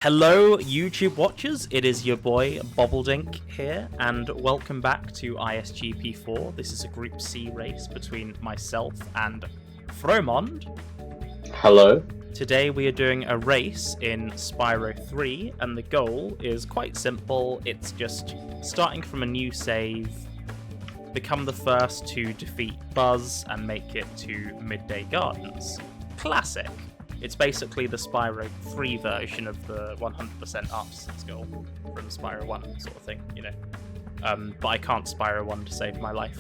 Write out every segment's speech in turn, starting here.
Hello, YouTube watchers. It is your boy Bobbledink here, and welcome back to ISGP4. This is a Group C race between myself and Fromond. Hello. Today we are doing a race in Spyro 3, and the goal is quite simple. It's just starting from a new save, become the first to defeat Buzz, and make it to Midday Gardens. Classic. It's basically the Spyro 3 version of the 100% ups goal from Spyro 1 sort of thing, you know. But I can't Spyro 1 to save my life.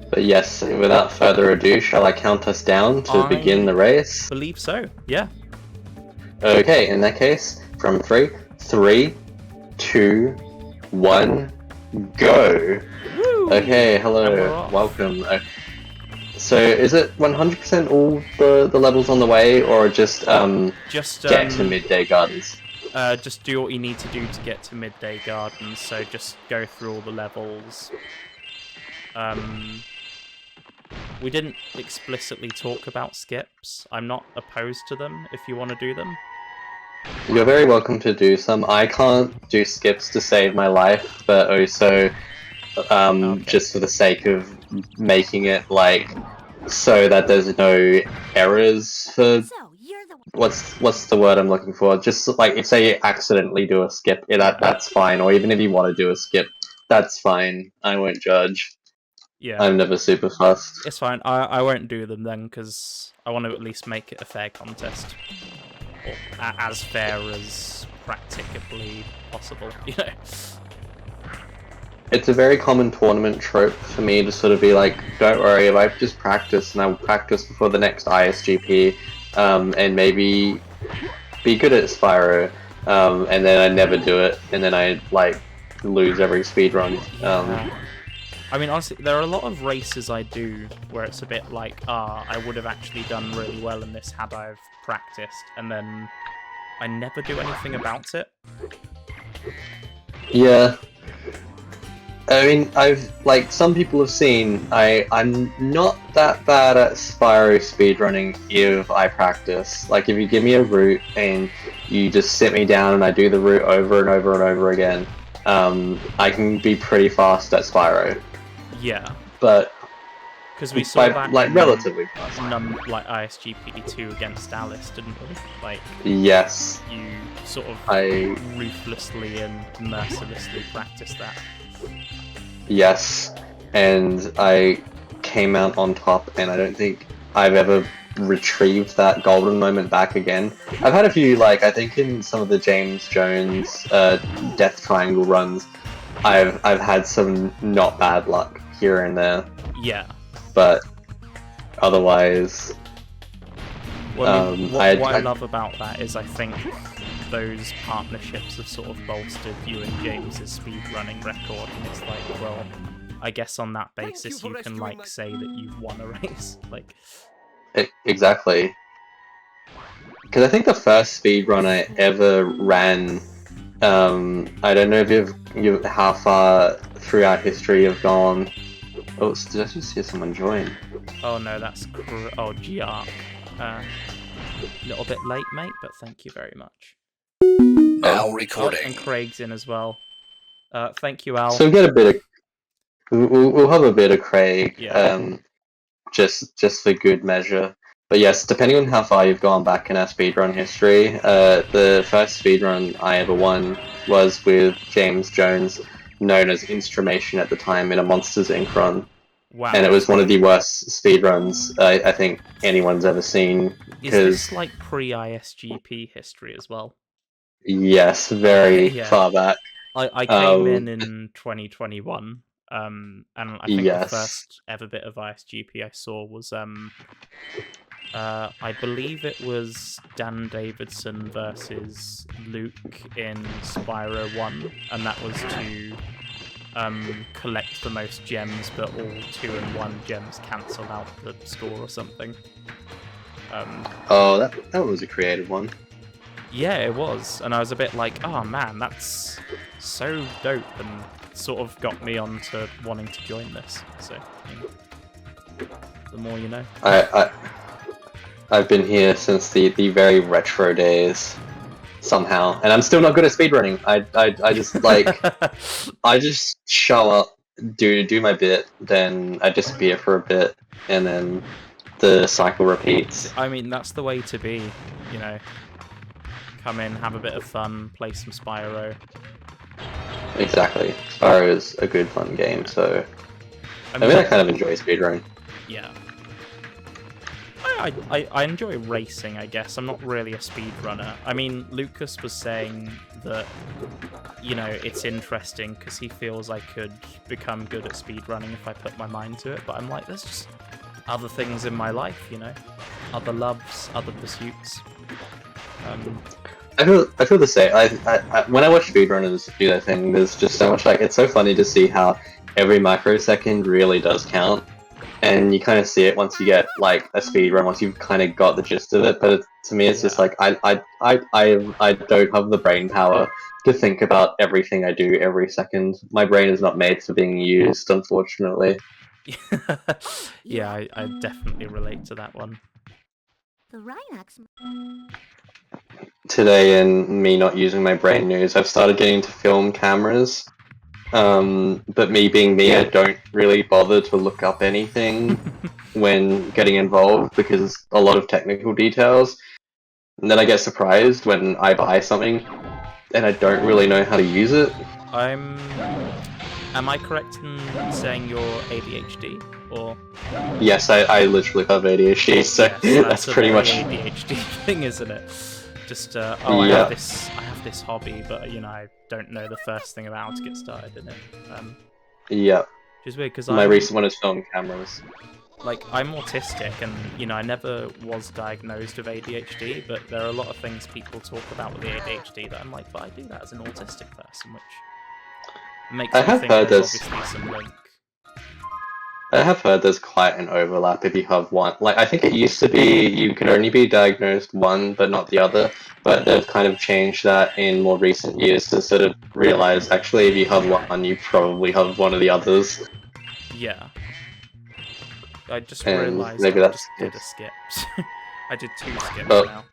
But yes, without further ado, shall I count us down to begin the race? Believe so, yeah. Okay, in that case, from 3, 2, 1, go! Woo! Okay, hello, welcome. So, is it 100% all the levels on the way, or just get to Midday Gardens? Just do what you need to do to get to Midday Gardens, so just go through all the levels. We didn't explicitly talk about skips. I'm not opposed to them if you want to do them. You're very welcome to do some. I can't do skips to save my life, but also just for the sake of making it like so that there's no errors for what's the word I'm looking for? Just like if say you accidentally do a skip, that's fine. Or even if you want to do a skip, that's fine. I won't judge. Yeah, I'm never super fussed. It's fine. I won't do them then because I want to at least make it a fair contest, or as fair as practicably possible. You know. It's a very common tournament trope for me to sort of be like, don't worry, if I just practice and I will practice before the next ISGP, and maybe be good at Spyro, and then I never do it, and then I like lose every speedrun. I mean, honestly, there are a lot of races I do where it's a bit like, I would have actually done really well in this had I've practiced, and then I never do anything about it. Yeah. I mean, like, some people have seen, I'm not that bad at Spyro speedrunning if I practice. Like, if you give me a route and you just sit me down and I do the route over and over and over again, I can be pretty fast at Spyro. Yeah. But because we saw that like relatively fast. Like ISGP2 against Alice, didn't we? Like, yes. You sort of ruthlessly and mercilessly practiced that. Yes, and I came out on top, and I don't think I've ever retrieved that golden moment back again. I've had a few, like, I think in some of the James Jones Death Triangle runs, I've had some not bad luck here and there. Yeah. But otherwise... Well, what I love about that is I think those partnerships have sort of bolstered you and James's speedrunning record, and it's like, well, I guess on that basis you can like say that you've won a race. Like, exactly. Because I think the first speedrun I ever ran, I don't know if you've how far through our history you've gone. Oh, did I just hear someone join? Oh no, that's Giark. Little bit late, mate, but thank you very much. Now recording. And Craig's in as well. Thank you, Al. So we'll get a bit of... We'll have a bit of Craig, yeah. just for good measure. But yes, depending on how far you've gone back in our speedrun history, the first speedrun I ever won was with James Jones, known as Instrumation at the time, in a Monsters Inc. run. Wow. And it was one of the worst speedruns I think anyone's ever seen. Is this like pre-ISGP history as well? Yes, very far back. I came in 2021, and I think the first ever bit of ISGP I saw was I believe it was Dan Davidson versus Luke in Spyro 1, and that was to collect the most gems, but all 2 and 1 gems cancel out the score or something. Oh, that was a creative one. Yeah, it was, and I was a bit like, oh man, that's so dope, and sort of got me onto wanting to join this. So, you know, the more you know. I've been here since the very retro days somehow, and I'm still not good at speedrunning. I just like I just show up, do my bit, then I disappear for a bit, and then the cycle repeats. I mean, that's the way to be, you know. Come in, have a bit of fun, play some Spyro. Exactly. Spyro is a good fun game, so I mean I kind of enjoy speedrunning. Yeah. I enjoy racing, I guess. I'm not really a speedrunner. I mean, Lucas was saying that, you know, it's interesting because he feels I could become good at speedrunning if I put my mind to it, but I'm like, there's just other things in my life, you know? Other loves, other pursuits. I feel the same. I when I watch speedrunners do their thing, there's just so much, like, it's so funny to see how every microsecond really does count. And you kind of see it once you get like a speed run, once you've kind of got the gist of it. But to me, it's just like I don't have the brain power to think about everything I do every second. My brain is not made for being used, unfortunately. Yeah, I definitely relate to that one. The Rhinox. Today, and me not using my brain news, I've started getting into film cameras. But me being me, I don't really bother to look up anything when getting involved because a lot of technical details. And then I get surprised when I buy something and I don't really know how to use it. Am I correct in saying you're ADHD or? Yes, I literally have ADHD, so yes, that's pretty much ADHD thing, isn't it? Just yeah. I have this hobby, but you know I don't know the first thing about how to get started in it. Yeah. Which is weird because my recent one is film cameras. Like, I'm autistic, and you know I never was diagnosed with ADHD, but there are a lot of things people talk about with the ADHD that I'm like, but I do that as an autistic person, which makes me think there's obviously some link. I have heard there's quite an overlap if you have one. Like, I think it used to be you could only be diagnosed one, but not the other. But they've kind of changed that in more recent years to sort of realize, actually, if you have one, you probably have one of the others. Yeah. I just And realised maybe I that's just did a skip. I did 2 skips Oh. now.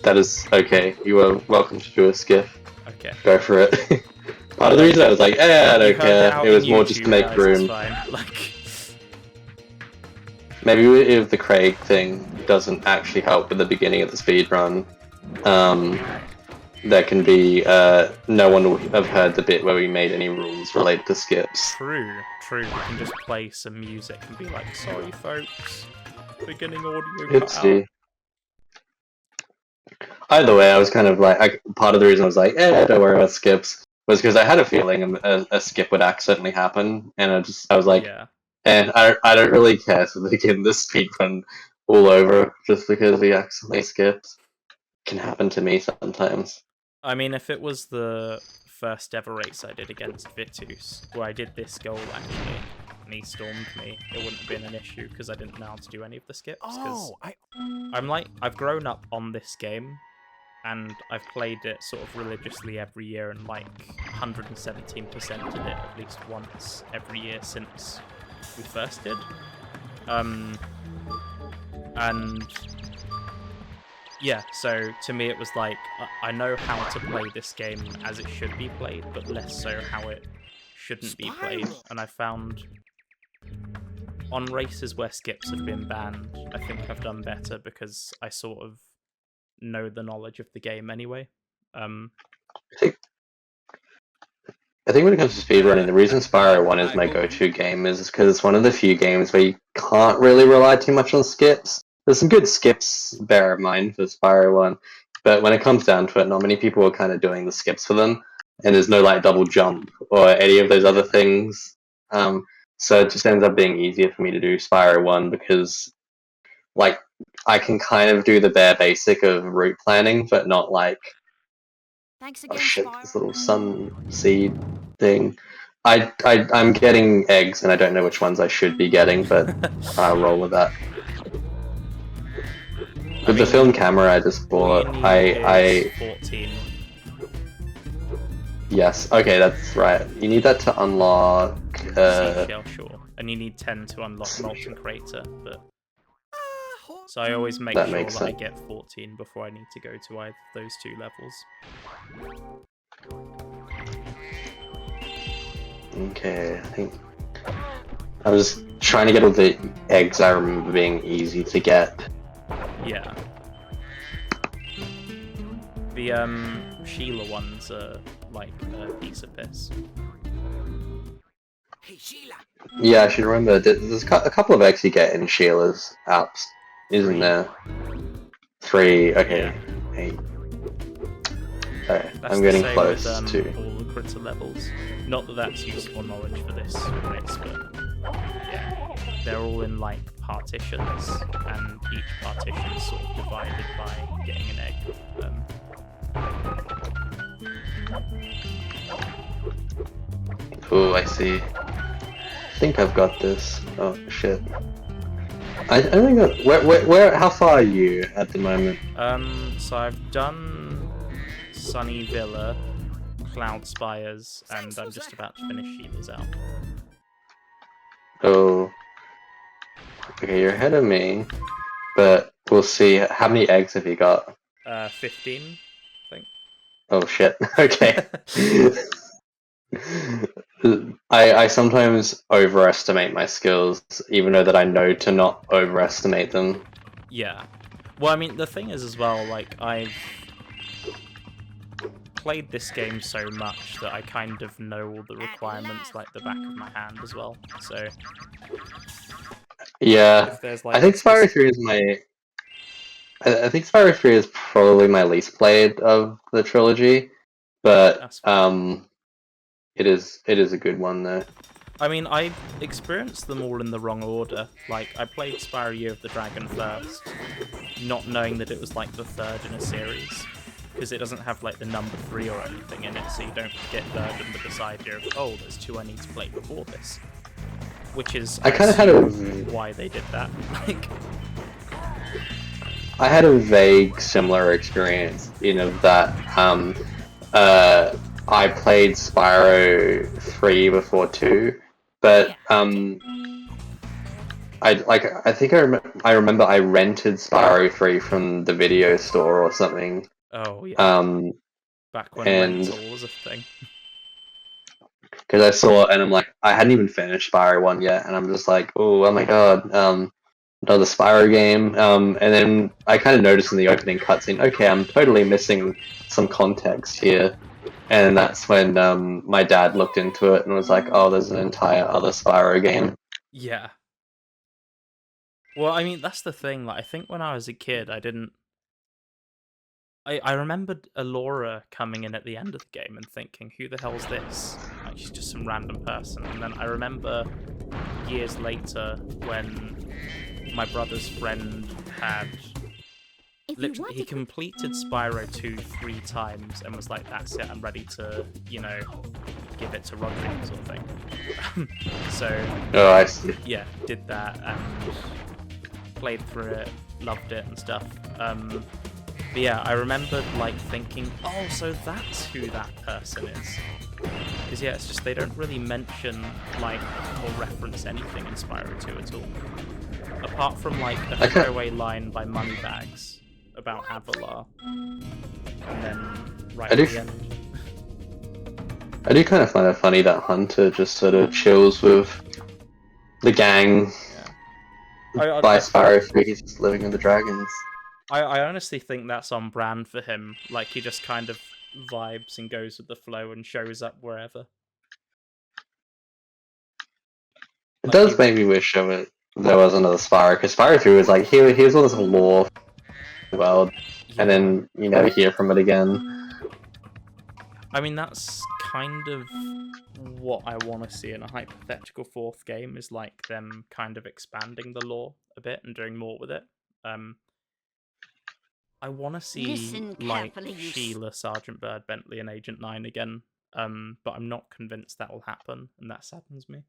That is okay. You are welcome to do a skip. Okay. Go for it. Part of the reason I was like, I don't care. It was more just to make guys, room. It's fine. Like... Maybe if the Craig thing doesn't actually help with the beginning of the speedrun, there can be no one will have heard the bit where we made any rules related to skips. True. We can just play some music and be like, sorry folks, beginning audio cut out. Either way, I was kind of like, part of the reason I was like, don't worry about skips, was because I had a feeling a skip would accidentally happen, and I was like, yeah. And I don't really care to begin this speedrun all over just because we accidentally skipped. It can happen to me sometimes. I mean, if it was the first ever race I did against Vitus, where I did this goal actually, and he stormed me, it wouldn't have been an issue because I didn't know how to do any of the skips. I've grown up on this game, and I've played it sort of religiously every year, and like 117%ed it at least once every year since we first did. And yeah, so to me it was like, I know how to play this game as it should be played, but less so how it shouldn't be played. And I found on races where skips have been banned, I think I've done better because I sort of know the knowledge of the game anyway. I think when it comes to speedrunning, the reason Spyro 1 is my go-to game is because it's one of the few games where you can't really rely too much on skips. There's some good skips, bear in mind, for Spyro 1, but when it comes down to it, not many people are kind of doing the skips for them, and there's no like double jump or any of those other things. So it just ends up being easier for me to do Spyro 1 because like I can kind of do the bare basic of route planning, but not like Thanks again, oh shit, Spyro. this little sun seed thing. I'm getting eggs and I don't know which ones I should be getting, but I'll roll with that. With the film camera I just bought, I 14. Yes, okay, that's right. You need that to unlock Seashell, sure. And you need 10 to unlock Molten Crater, but... So I always make That sure makes that I sense. get 14 before I need to go to either of those 2 levels. Okay, I think I was trying to get all the eggs I remember being easy to get. Yeah. The Sheila ones are like a piece of piss. Hey, Sheila. Yeah, I should remember. There's a couple of eggs you get in Sheila's apps, isn't 3. there? 3. Okay. Yeah. 8. Okay, That's I'm the getting same close with, to. all the critter levels. Not that that's useful knowledge for this race, but yeah, they're all in like partitions, and each partition is sort of divided by getting an egg. Oh, I see. I think I've got this. Oh shit. I think that. Where? How far are you at the moment? So I've done Sunny Villa, Cloud Spires, and I'm just about to finish Sheila's out. Oh. Okay, you're ahead of me, but we'll see. How many eggs have you got? 15, I think. Oh shit. Okay. I sometimes overestimate my skills, even though that I know to not overestimate them. Yeah. Well, I mean, the thing is as well, like, I've played this game so much that I kind of know all the requirements like the back of my hand as well. So, Yeah, if there's like... I think Spyro 3 is my... I think Spyro 3 is probably my least played of the trilogy, but That's fine. it is a good one though. I mean, I experienced them all in the wrong order. Like, I played Spyro Year of the Dragon first, not knowing that it was like the 3rd in a series, because it doesn't have like the number 3 or anything in it, so you don't get burdened with this idea of, oh, there's 2 I need to play before this. Which is, I kind of had a... why they did that. Like, I had a vague similar experience in of that I played Spyro 3 before 2, but I think I remember I rented Spyro 3 from the video store or something. oh yeah. Back when and rental was a thing. because I saw and I'm like, I hadn't even finished Spyro 1 yet, and I'm just like, oh my god, another Spyro game. And then I kind of noticed in the opening cutscene, okay, I'm totally missing some context here. And that's when my dad looked into it and was like, oh, there's an entire other Spyro game. Yeah. Well, I mean, that's the thing. Like, I think when I was a kid, I didn't... I remembered Alora coming in at the end of the game and thinking, who the hell's this? Like, she's just some random person. And then I remember years later when my brother's friend had... Literally, he completed Spyro 2 3 times and was like, that's it, I'm ready to, you know, give it to Roderick sort of thing. So, Oh, I see. yeah, did that and played through it, loved it and stuff. But yeah, I remembered like thinking, oh, so that's who that person is. Because yeah, it's just they don't really mention like or reference anything in Spyro 2 at all. Apart from like a throwaway line by Moneybags about Avalar. And then right at the end. I do kind of find it funny that Hunter just sort of chills with the gang by Spyro 3, he's just living in the dragons. I honestly think that's on brand for him. Like, he just kind of vibes and goes with the flow and shows up wherever. It does make me wish there was another Spyro, because Spyro 3 was like, here's all this lore world, and then you never hear from it again. I mean, that's kind of what I want to see in a hypothetical 4th game, is like them kind of expanding the lore a bit and doing more with it. I want to see like Sheila, Sergeant Bird, Bentley, and Agent 9 again, but I'm not convinced that will happen, and that saddens me.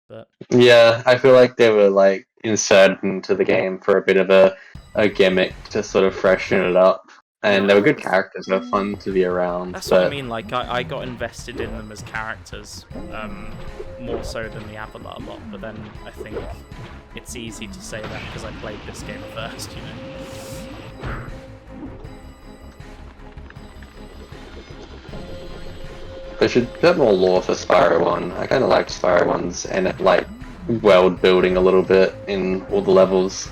But yeah, I feel like they were like inserted into the game for a bit of a gimmick to sort of freshen it up. And they were good characters, they were fun to be around. That's what I mean, like, I got invested in them as characters, more so than the Avalar lot, but then I think it's easy to say that because I played this game first, you know. They should get more lore for Spyro 1. I kind of liked Spyro 1's and it, like, world building a little bit in all the levels.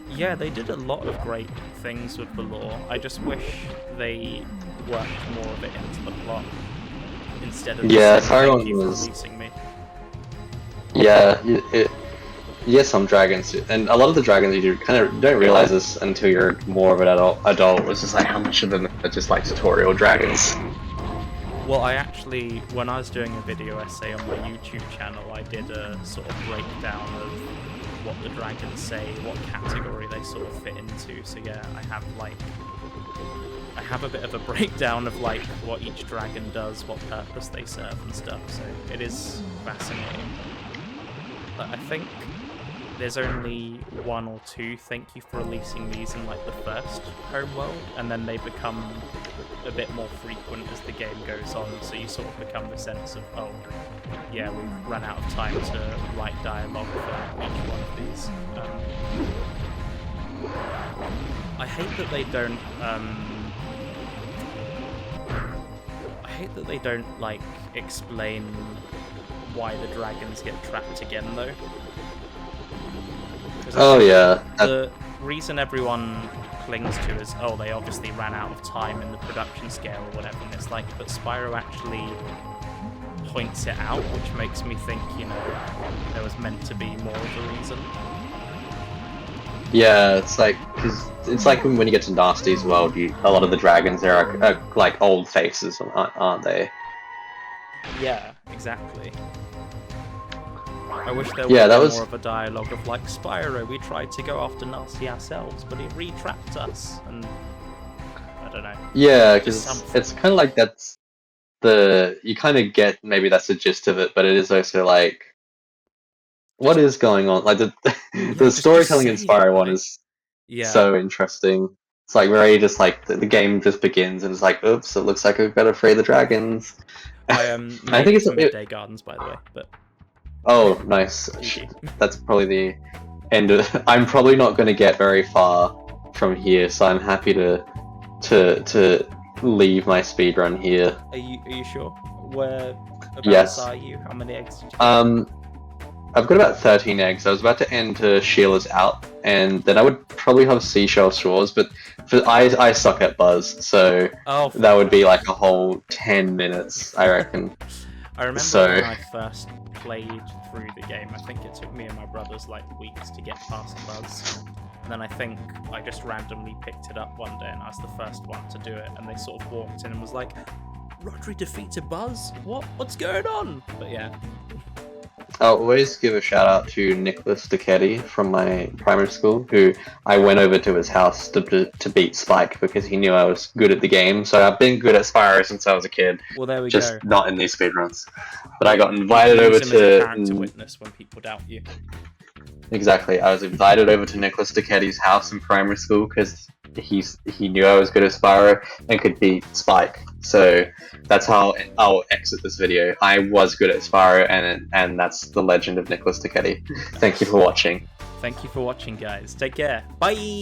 Yeah, they did a lot of great things with the lore. I just wish they worked more of it into the plot instead of Yeah, just saying, Spyro "Thank you for was- releasing me." Yeah, some dragons, and a lot of the dragons you kind of don't realize this until you're more of an adult. It's just like how much of them are just like tutorial dragons. Well, I actually, when I was doing a video essay on my YouTube channel, I did a sort of breakdown of what the dragons say, what category they sort of fit into. So yeah, I have a bit of a breakdown of like what each dragon does, what purpose they serve and stuff. So it is fascinating. But I think there's only 1 or 2 thank you for releasing these in like the first homeworld, and then they become a bit more frequent as the game goes on, so you sort of become the sense of, oh, yeah, we've run out of time to write dialogue for each one of these. I hate that they don't like explain why the dragons get trapped again though. Oh yeah. The reason everyone clings to is, oh, they obviously ran out of time in the production scale or whatever, and it's like, but Spyro actually points it out, which makes me think, you know, there was meant to be more of a reason. Yeah, it's like, cause it's like when you get to Nasty's world, a lot of the dragons there are like old faces, aren't they? Yeah, exactly. I wish there Yeah, that was was- more of a dialogue of like, Spyro, we tried to go after Nasty ourselves, but he re-trapped us, and I don't know. Yeah, Just because something. it's kind of like you kind of get maybe that's the gist of it, but it is also like, what is going on? Like the just storytelling in say it, Spyro 1 like- is Yeah. so interesting. It's like very just like the game just begins and it's like, oops, it looks like we've got to free the dragons. I I made think it it's to Midday Gardens, by the way, but Oh, nice. GG. That's probably the end of. I'm probably not going to get very far from here, so I'm happy to leave my speedrun here. Are you sure? Where abouts Yes. are you? How many eggs did you get? I've got about 13 eggs. I was about to enter Sheila's out, and then I would probably have Seashell Shores, but I suck at Buzz, so Oh, that would be like a whole 10 minutes, I reckon. I remember so- when I first played through the game, I think it took me and my brothers like weeks to get past Buzz. And then I think I just randomly picked it up one day and I was the first one to do it, and they sort of walked in and was like, Rodri defeated Buzz? What's going on? But yeah. I'll always give a shout out to Nicholas Ducetti from my primary school, who I went over to his house to beat Spike because he knew I was good at the game. So I've been good at Spyro since I was a kid, Well, there we just go. not in these speedruns. But I got invited over Use him as a character to witness when people doubt you. exactly. I was invited over to Nicholas Ducetti's house in primary school because he knew I was good at Spyro and could beat Spike. So that's how I'll exit this video. I was good at Spyro, and that's the legend of Nicholas Ducetti. Thank you for watching. Thank you for watching, guys. Take care. Bye!